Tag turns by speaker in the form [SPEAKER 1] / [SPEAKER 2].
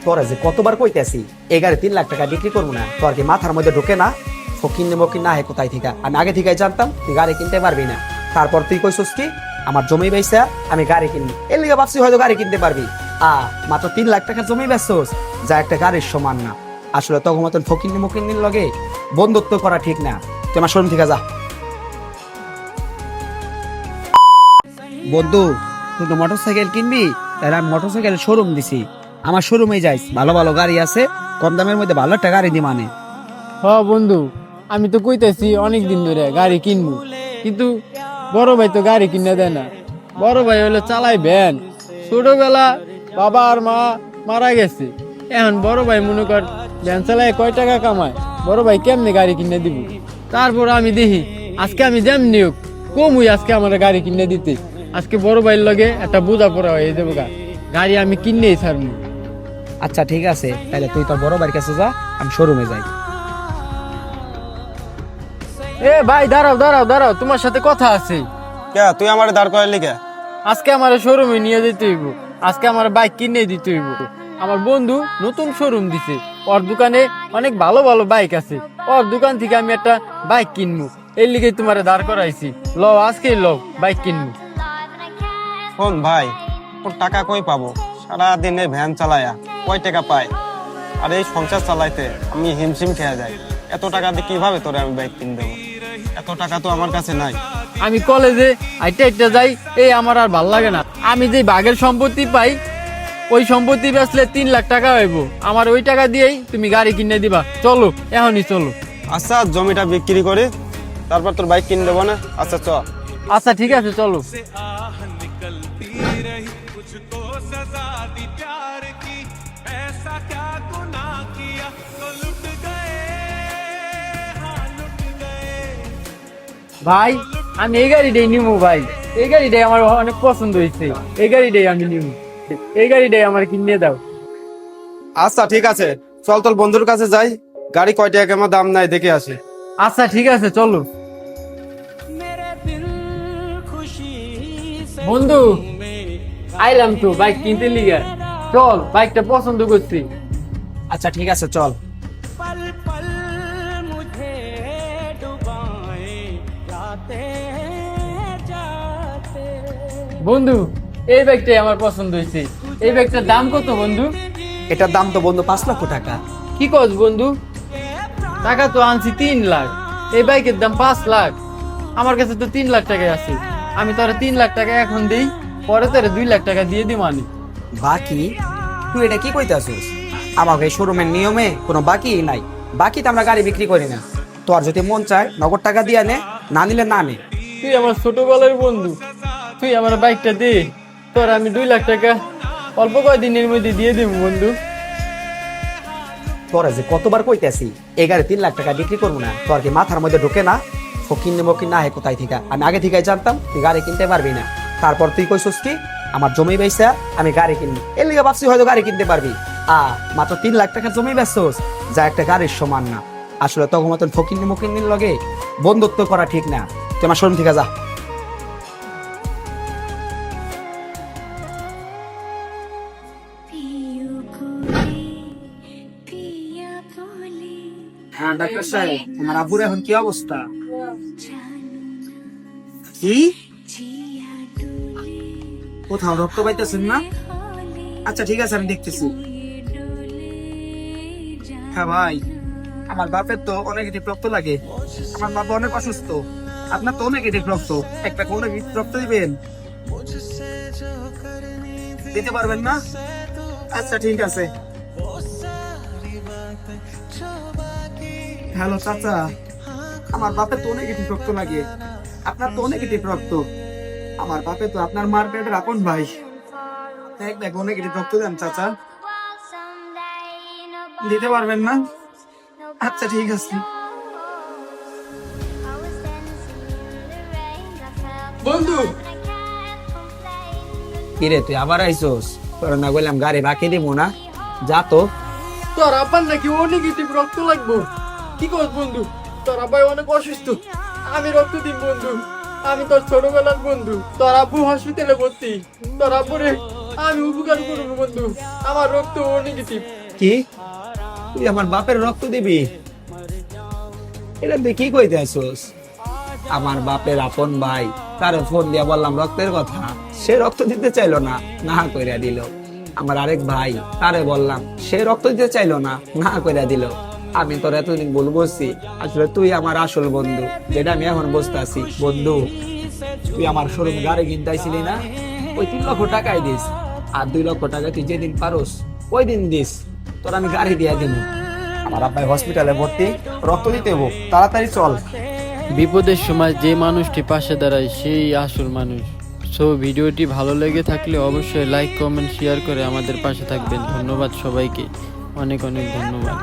[SPEAKER 1] তোরা যে কতবার কইতেছি এই গাড়ি 3 লাখ টাকা বিক্রি করবো না, তোর কি মাথার মধ্যে ঢোকে না? ফকির নেবো কি না হে কোথায় থেকে? আমি আগে থেকে জানতাম তুই গাড়ি কিনতে পারবি না, তারপর তুই কইছস কি আমার জমি বেচা আমি গাড়ি কিনবি, এর লিগে ভাবছি হয়তো গাড়ি কিনতে পারবি। মাত্র 3 লাখ টাকা জমি বেচছস, যা একটা গাড়ির সমান না। আসলে তখন মতন ফকির মকির লগে বন্ধুত্ব করা ঠিক না, তুই আমার শোরুম থেকে যা। বন্ধু তুই তো মোটরসাইকেল কিনবি, তাহলে আমি মোটরসাইকেল শোরুম দিছি, আমার শোরুমে যাইস, ভালো ভালো গাড়ি আছে, কম দামের মধ্যে ভালো একটা গাড়ি দি মানে।
[SPEAKER 2] বন্ধু, আমি তো কইতেছি অনেক দিন ধরে গাড়ি কিনবো, কিন্তু বড় ভাই তো গাড়ি কিনে দেয় না। বড় ভাই হলো চালাই ভ্যান, ছোটবেলা বাবা আর মা মারা গেছে, এখন বড় ভাই মনে কর ভ্যান চালায় কয় টাকা কামায়, বড় ভাই কেমনে গাড়ি কিনে দিব? তারপর আমি দেখি আজকে আমি যেমনি হোক কমুই আজকে আমার গাড়ি কিনে দিতে, আজকে বড় ভাইয়ের লগে একটা বোঝা পড়া হয়ে যাবো, গাড়ি আমি কিনেই ছাড়বো।
[SPEAKER 1] আচ্ছা ঠিক আছে, তাহলে তুই তোর বড় ভাইয়ের কাছে যা, আমি শোরুমে যাই।
[SPEAKER 2] এ ভাই দাঁড়াও দাঁড়াও দাঁড়াও, তোমার সাথে কথা আছে।
[SPEAKER 3] কে তুই আমার দাঁড় করালি কে?
[SPEAKER 2] আজকে আমার শোরুমে নিয়ে যেতে হইব, আজকে আমার বাইক কিনে দিতে হইব। আমার বন্ধু নতুন শোরুম দিছে, ওর দোকানে অনেক ভালো ভালো বাইক আছে, ওর দোকান থেকে আমি একটা বাইক কিনবো, এর লিগে তোমার দাঁড় করাইছি। লও আজকে লও বাইক কিনবো।
[SPEAKER 3] শোন ভাই, ওর টাকা কই পাবো? সারাদিনে ভ্যান চালায়া কয় টাকা পায়? আর এই সংসার চালাইতে আমি হিমশিম খেয়ে যাই, এত টাকা দিয়ে কিভাবে তোরে আমি বাইক কিনে দেবো? এত টাকা তো আমার কাছে নাই।
[SPEAKER 2] আমি কলেজে আইটা আইটা যাই, এই আমার আর ভাল লাগে না। আমি যে বাঘের সম্পত্তি পাই, ওই সম্পত্তি বেচলে 3 লাখ টাকা হইব, আমার ওই টাকা দিয়েই তুমি গাড়ি কিনে দিবা। চলো এখনই চলো।
[SPEAKER 3] আচ্ছা জমিটা বিক্রি করে তারপর তোর বাইক কিনে দেবো না? আচ্ছা চ।
[SPEAKER 2] আচ্ছা ঠিক আছে চলো। ভাই আমি এই গাড়িটাই নিবো ভাই, এই গাড়িটাই আমার অনেক পছন্দ হয়েছে, এই গাড়িটাই আমি নিবো, এই গাড়িটাই আমার কিনে দাও।
[SPEAKER 3] আচ্ছা ঠিক আছে, চল তোর বন্ধুর কাছে যাই, গাড়ি কয় টাকা কেমন দাম নাই দেখে আসি।
[SPEAKER 2] আচ্ছা ঠিক আছে চলো। বন্ধু আইলাম তো বাইক কিনতে লিগা, চল বাইকটা পছন্দ করছি।
[SPEAKER 1] আচ্ছা ঠিক আছে চল।
[SPEAKER 2] বন্ধু এই বাইকটাই আমার পছন্দ হয়েছে, এই বাইকটার দাম কত বন্ধু?
[SPEAKER 1] এটার দাম তো বন্ধু 5 লক্ষ টাকা।
[SPEAKER 2] কি কস বন্ধু? টাকা তো আনছি 3 লাখ, এই বাইকের দাম 5 লাখ, আমার কাছে তো 3 লাখ টাকা আছে, আমি তোরা 3 লাখ টাকা এখন দিই, পরে তোরা 2 লাখ টাকা দিয়ে দিই মানে।
[SPEAKER 1] বাকি? তুই এটা কি কইতাছিস? আমাকে শোরুমের নিয়মে কোনো বাকি নাই, বাকিতে আমরা গাড়ি বিক্রি করি না। তোর যদি মন চায় নগদ টাকা দিয়ে নে, না নিলে না নে।
[SPEAKER 2] তুই আমার ছোটবেলার বন্ধু, তুই আমার বাইকটা দে, তোর আমি 2 লাখ টাকা অল্প কয়েকদিনের মধ্যে দিয়ে দিব বন্ধু।
[SPEAKER 1] তোরা যে কতবার কইতেছি এই গাড়ি 3 লাখ টাকা বিক্রি করবো না, তোর কি মাথার মধ্যে ঢোকে না? ফকির নেবো কি না হে কোথায় থেকে? আমি আগে থেকে জানতাম তুই গাড়ি কিনতে পারবি না, তারপর তুই কইছস কি আমার জমি বেচা আমি গাড়ি কিনবি, এর লিগে ভাবছি হয়তো গাড়ি কিনতে পারবি। মাত্র 3 লাখ টাকা জমি বেচছস, যা একটা গাড়ির সমান না। আসলে তখন মতন ফকির মকির লগে বন্ধুত্ব করা ঠিক না, তুই আমার শোরুম থেকে যা। হ্যাঁ ডাক্তার সাহেব, আমার আব্বুর এখন কি অবস্থা? কি কোথাও রক্ত পাইতেছেন না? আচ্ছা ঠিক আছে আমি দেখতেছি। হ্যাঁ ভাই, আমার বাপের তো নেগেটিভ রক্ত লাগে, আমার বাবা অনেক অসুস্থ, আপনার তো নেগেটিভ রক্ত, একটা কোন রক্ত দিবেন? দিতে পারবেন না? আচ্ছা ঠিক আছে। হ্যালো চাচা, আমার বাপের তো নেগেটিভ রক্ত লাগে, আপনার তো নেগেটিভ রক্ত, আমার বাপে তো আপনার মার পেটের আপন ভাই, দেখ দেখ নেগেটিভ রক্ত দেন চাচা। দিতে পারবেন না? আচ্ছা ঠিক আছে।
[SPEAKER 2] বন্ধু
[SPEAKER 1] কিরে তুই আবার আইসোস? তোর না বললাম গাড়ি বাকি দিব না, যা তো।
[SPEAKER 2] তোর আব্বার নাকি ও নেগেটিভ রক্ত লাগবো? কি কস বন্ধু? তোর আব্বাই অনেক অসুস্থ, আমি রক্ত দিই বন্ধু, আমি তোর ছোটবেলার বন্ধু, তোর আব্বু হসপিটালে ভর্তি, তোর আব্বুরে আমি উপকার করবো বন্ধু, আমার রক্ত ও নেগেটিভ।
[SPEAKER 1] কি তুই আমার বাপের রক্ত দিবি? এটা তুই কি কইতে আসোস? আমার বাপের আপন ভাই, তারে ফোন দিয়া বললাম রক্তের কথা, সে রক্ত দিতে চাইলো না, না কইরা দিল। আমার আরেক ভাই, তারে বললাম, সে রক্ত দিতে চাইলো না, না কইরা দিল। আমি তোর এতদিন ভুল বলছি, আসলে তুই আমার আসল বন্ধু, যেটা আমি এখন বুঝতে আছি। বন্ধু, তুই আমার শোরুম গাড়ি কিনতে আইছিলি না, ওই 3 লক্ষ টাকাই দিস, আর 2 লক্ষ টাকা তুই যেদিন পারোস ওই দিন দিস, তোর আমি গাড়ি দিয়ে দিব। আমার আব্বাই হসপিটালে ভর্তি, রক্ত দিতে হবো, তাড়াতাড়ি চল।
[SPEAKER 2] বিপদের সময় যে মানুষটি পাশে দাঁড়ায় সেই আসল মানুষ। সো ভিডিওটি ভালো লেগে থাকলে অবশ্যই লাইক, কমেন্ট, শেয়ার করে আমাদের পাশে থাকবেন। ধন্যবাদ সবাইকে, অনেক অনেক ধন্যবাদ।